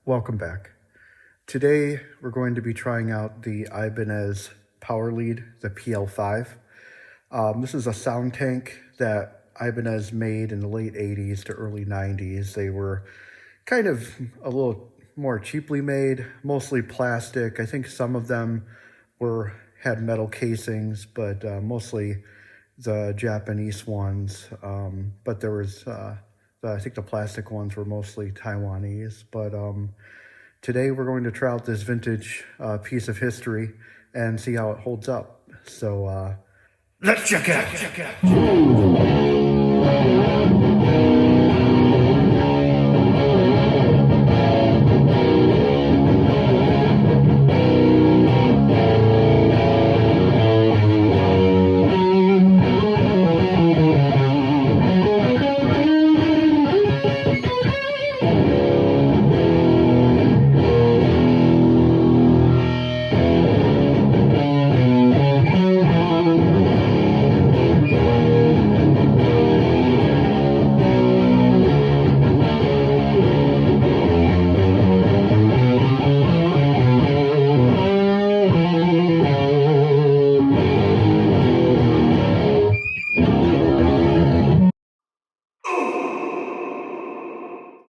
Welcome back. Today we're going to be trying out the Ibanez Powerlead, the PL5. This is a Soundtank that Ibanez made in the late 80s to early 90s. They were kind of a little more cheaply made, mostly plastic. I think some of them had metal casings, but mostly the Japanese ones. But there was I think the plastic ones were mostly Taiwanese, but today we're going to try out this vintage piece of history and see how it holds up. So let's check it out.